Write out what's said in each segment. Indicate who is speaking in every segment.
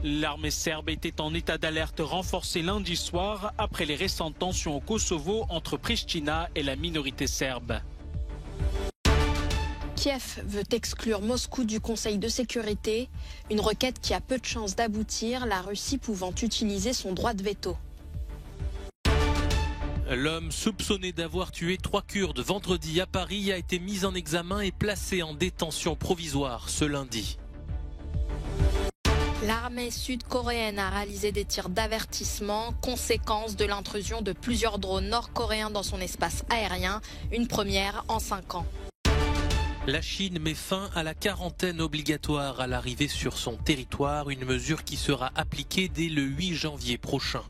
Speaker 1: L'armée serbe était en état d'alerte renforcée lundi soir après les récentes tensions au Kosovo entre Pristina et la minorité serbe.
Speaker 2: Kiev veut exclure Moscou du Conseil de sécurité, une requête qui a peu de chances d'aboutir, la Russie pouvant utiliser son droit de veto.
Speaker 3: L'homme soupçonné d'avoir tué 3 Kurdes vendredi à Paris a été mis en examen et placé en détention provisoire ce lundi.
Speaker 2: L'armée sud-coréenne a réalisé des tirs d'avertissement, conséquence de l'intrusion de plusieurs drones nord-coréens dans son espace aérien, une première en 5 ans.
Speaker 3: La Chine met fin à la quarantaine obligatoire à l'arrivée sur son territoire, une mesure qui sera appliquée dès le 8 janvier prochain.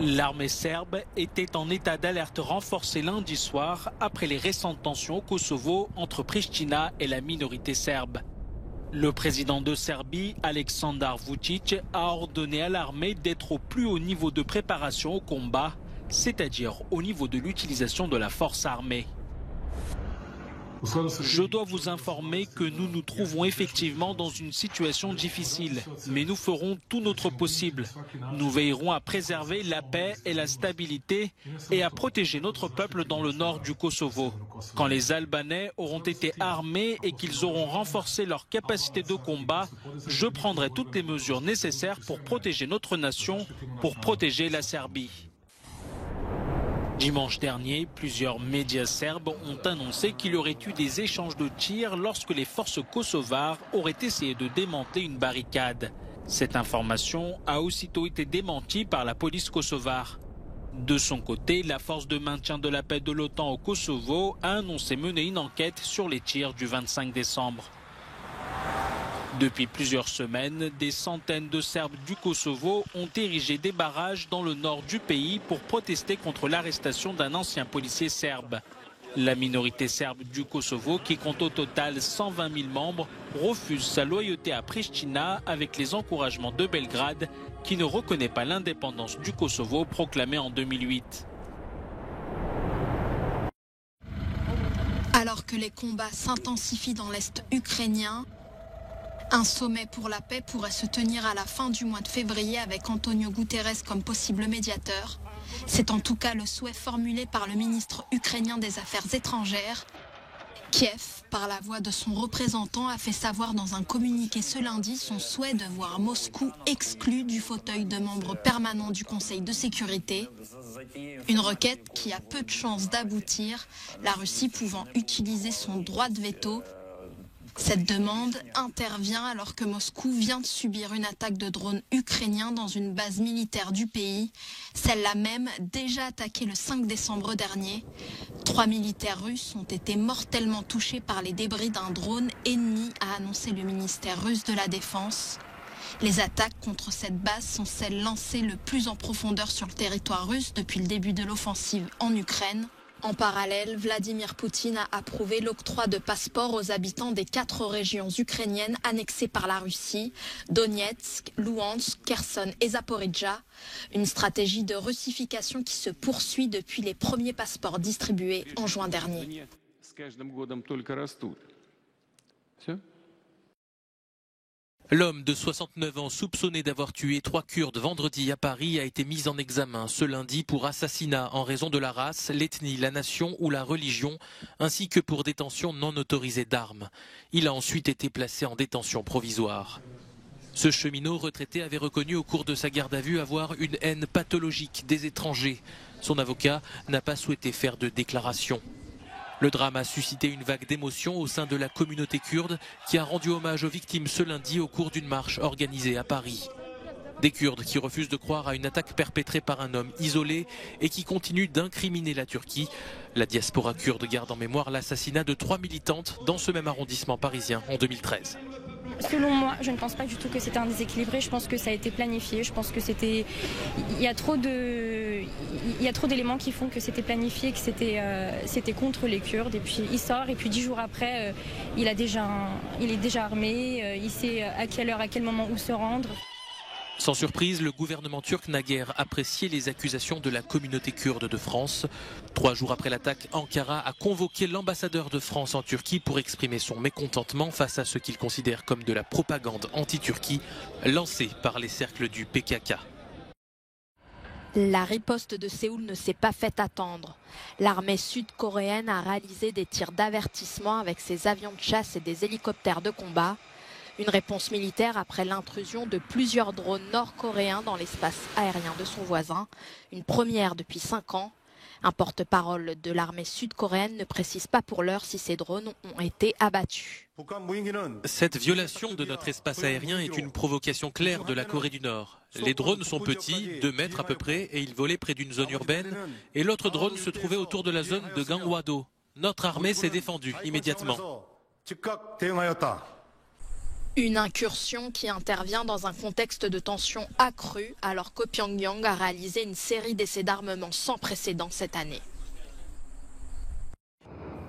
Speaker 1: L'armée serbe était en état d'alerte renforcée lundi soir après les récentes tensions au Kosovo entre Pristina et la minorité serbe. Le président de Serbie, Aleksandar Vučić, a ordonné à l'armée d'être au plus haut niveau de préparation au combat, c'est-à-dire au niveau de l'utilisation de la force armée. Je dois vous informer que nous nous trouvons effectivement dans une situation difficile, mais nous ferons tout notre possible. Nous veillerons à préserver la paix et la stabilité et à protéger notre peuple dans le nord du Kosovo. Quand les Albanais auront été armés et qu'ils auront renforcé leur capacité de combat, je prendrai toutes les mesures nécessaires pour protéger notre nation, pour protéger la Serbie. Dimanche dernier, plusieurs médias serbes ont annoncé qu'il y aurait eu des échanges de tirs lorsque les forces kosovares auraient essayé de démanteler une barricade. Cette information a aussitôt été démentie par la police kosovare. De son côté, la force de maintien de la paix de l'OTAN au Kosovo a annoncé mener une enquête sur les tirs du 25 décembre. Depuis plusieurs semaines, des centaines de Serbes du Kosovo ont érigé des barrages dans le nord du pays pour protester contre l'arrestation d'un ancien policier serbe. La minorité serbe du Kosovo, qui compte au total 120 000 membres, refuse sa loyauté à Pristina avec les encouragements de Belgrade, qui ne reconnaît pas l'indépendance du Kosovo proclamée en 2008.
Speaker 2: Alors que les combats s'intensifient dans l'est ukrainien, un sommet pour la paix pourrait se tenir à la fin du mois de février avec Antonio Guterres comme possible médiateur. C'est en tout cas le souhait formulé par le ministre ukrainien des Affaires étrangères. Kiev, par la voix de son représentant, a fait savoir dans un communiqué ce lundi son souhait de voir Moscou exclu du fauteuil de membre permanent du Conseil de sécurité. Une requête qui a peu de chances d'aboutir, la Russie pouvant utiliser son droit de veto. Cette demande intervient alors que Moscou vient de subir une attaque de drones ukrainiens dans une base militaire du pays, celle-là même déjà attaquée le 5 décembre dernier. 3 militaires russes ont été mortellement touchés par les débris d'un drone ennemi, a annoncé le ministère russe de la Défense. Les attaques contre cette base sont celles lancées le plus en profondeur sur le territoire russe depuis le début de l'offensive en Ukraine. En parallèle, Vladimir Poutine a approuvé l'octroi de passeports aux habitants des 4 régions ukrainiennes annexées par la Russie, Donetsk, Louhansk, Kherson et Zaporijjia. Une stratégie de russification qui se poursuit depuis les premiers passeports distribués en juin dernier.
Speaker 3: L'homme de 69 ans soupçonné d'avoir tué 3 Kurdes vendredi à Paris a été mis en examen ce lundi pour assassinat en raison de la race, l'ethnie, la nation ou la religion, ainsi que pour détention non autorisée d'armes. Il a ensuite été placé en détention provisoire. Ce cheminot retraité avait reconnu au cours de sa garde à vue avoir une haine pathologique des étrangers. Son avocat n'a pas souhaité faire de déclaration. Le drame a suscité une vague d'émotion au sein de la communauté kurde qui a rendu hommage aux victimes ce lundi au cours d'une marche organisée à Paris. Des Kurdes qui refusent de croire à une attaque perpétrée par un homme isolé et qui continuent d'incriminer la Turquie. La diaspora kurde garde en mémoire l'assassinat de 3 militantes dans ce même arrondissement parisien en 2013.
Speaker 4: Selon moi, je ne pense pas du tout que c'était un déséquilibré. Je pense que ça a été planifié. Je pense que c'était, il y a trop d'éléments qui font que c'était planifié, que c'était contre les Kurdes. Et puis il sort et puis 10 jours après, il est déjà armé. Il sait à quelle heure, à quel moment où se rendre.
Speaker 3: Sans surprise, le gouvernement turc n'a guère apprécié les accusations de la communauté kurde de France. 3 jours après l'attaque, Ankara a convoqué l'ambassadeur de France en Turquie pour exprimer son mécontentement face à ce qu'il considère comme de la propagande anti-Turquie lancée par les cercles du PKK.
Speaker 5: La riposte de Séoul ne s'est pas fait attendre. L'armée sud-coréenne a réalisé des tirs d'avertissement avec ses avions de chasse et des hélicoptères de combat. Une réponse militaire après l'intrusion de plusieurs drones nord-coréens dans l'espace aérien de son voisin. Une première depuis 5 ans. Un porte-parole de l'armée sud-coréenne ne précise pas pour l'heure si ces drones ont été abattus.
Speaker 3: Cette violation de notre espace aérien est une provocation claire de la Corée du Nord. Les drones sont petits, 2 mètres à peu près, et ils volaient près d'une zone urbaine. Et l'autre drone se trouvait autour de la zone de Gangwon-do. Notre armée s'est défendue immédiatement.
Speaker 5: Une incursion qui intervient dans un contexte de tension accrue alors que Pyongyang a réalisé une série d'essais d'armement sans précédent cette année.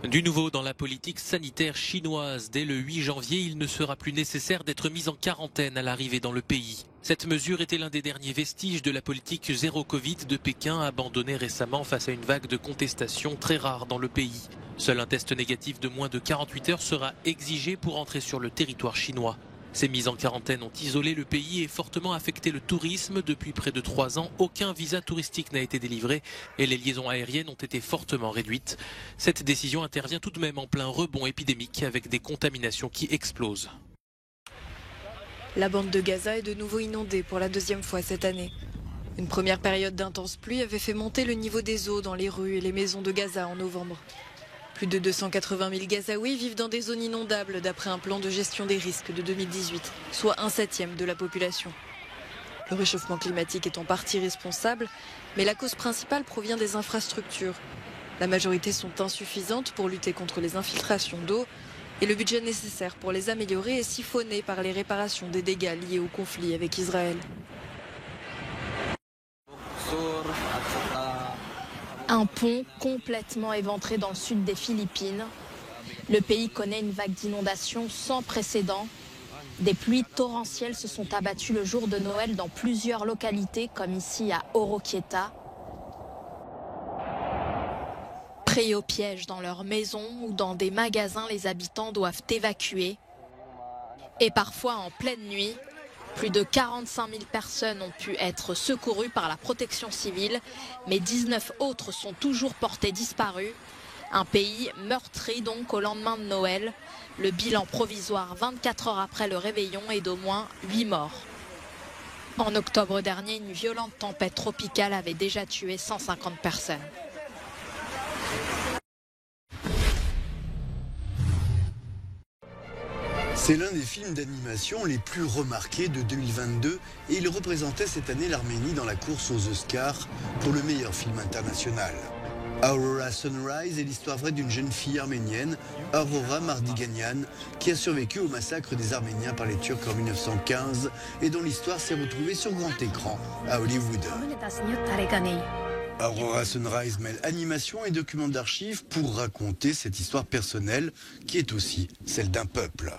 Speaker 3: Du nouveau dans la politique sanitaire chinoise. Dès le 8 janvier, il ne sera plus nécessaire d'être mis en quarantaine à l'arrivée dans le pays. Cette mesure était l'un des derniers vestiges de la politique zéro Covid de Pékin, abandonnée récemment face à une vague de contestation très rare dans le pays. Seul un test négatif de moins de 48 heures sera exigé pour entrer sur le territoire chinois. Ces mises en quarantaine ont isolé le pays et fortement affecté le tourisme. Depuis près de 3 ans, aucun visa touristique n'a été délivré et les liaisons aériennes ont été fortement réduites. Cette décision intervient tout de même en plein rebond épidémique avec des contaminations qui explosent.
Speaker 6: La bande de Gaza est de nouveau inondée pour la 2e fois cette année. Une première période d'intense pluie avait fait monter le niveau des eaux dans les rues et les maisons de Gaza en novembre. Plus de 280 000 Gazaouis vivent dans des zones inondables d'après un plan de gestion des risques de 2018, soit 1/7 de la population. Le réchauffement climatique est en partie responsable, mais la cause principale provient des infrastructures. La majorité sont insuffisantes pour lutter contre les infiltrations d'eau et le budget nécessaire pour les améliorer est siphonné par les réparations des dégâts liés au conflit avec Israël.
Speaker 5: Un pont complètement éventré dans le sud des Philippines. Le pays connaît une vague d'inondations sans précédent. Des pluies torrentielles se sont abattues le jour de Noël dans plusieurs localités, comme ici à Oroquieta. Pris au piège dans leur maison ou dans des magasins, les habitants doivent évacuer. Et parfois en pleine nuit. Plus de 45 000 personnes ont pu être secourues par la protection civile, mais 19 autres sont toujours portées disparues. Un pays meurtri donc au lendemain de Noël. Le bilan provisoire 24 heures après le réveillon est d'au moins 8 morts. En octobre dernier, une violente tempête tropicale avait déjà tué 150 personnes.
Speaker 7: C'est l'un des films d'animation les plus remarqués de 2022 et il représentait cette année l'Arménie dans la course aux Oscars pour le meilleur film international. Aurora Sunrise est l'histoire vraie d'une jeune fille arménienne, Aurora Mardiganian, qui a survécu au massacre des Arméniens par les Turcs en 1915 et dont l'histoire s'est retrouvée sur grand écran à Hollywood. Aurora Sunrise mêle animation et documents d'archives pour raconter cette histoire personnelle qui est aussi celle d'un peuple.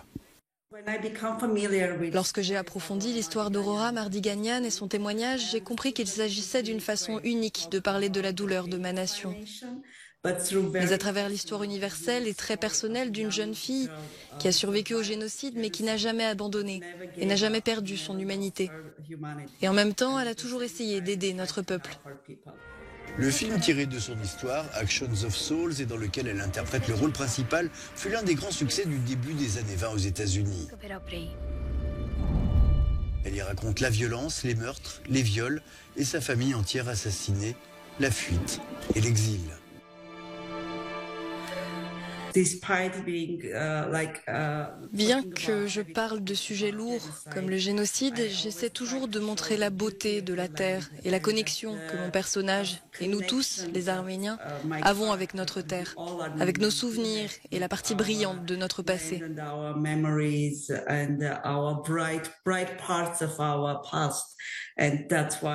Speaker 6: Lorsque j'ai approfondi l'histoire d'Aurora Mardiganian et son témoignage, j'ai compris qu'il s'agissait d'une façon unique de parler de la douleur de ma nation. Mais à travers l'histoire universelle et très personnelle d'une jeune fille qui a survécu au génocide mais qui n'a jamais abandonné et n'a jamais perdu son humanité. Et en même temps, elle a toujours essayé d'aider notre peuple.
Speaker 7: Le film tiré de son histoire, Actions of Souls, et dans lequel elle interprète le rôle principal, fut l'un des grands succès du début des années 20 aux États-Unis. Elle y raconte la violence, les meurtres, les viols et sa famille entière assassinée, la fuite et l'exil.
Speaker 6: Bien que je parle de sujets lourds comme le génocide, j'essaie toujours de montrer la beauté de la terre et la connexion que mon personnage et nous tous, les Arméniens, avons avec notre terre, avec nos souvenirs et la partie brillante de notre passé.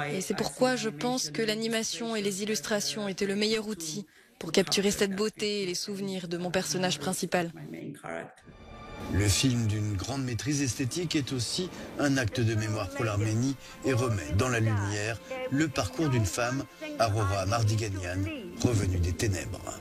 Speaker 6: Et c'est pourquoi je pense que l'animation et les illustrations étaient le meilleur outil pour capturer cette beauté et les souvenirs de mon personnage principal.
Speaker 7: Le film d'une grande maîtrise esthétique est aussi un acte de mémoire pour l'Arménie et remet dans la lumière le parcours d'une femme, Aurora Mardiganian, revenue des ténèbres.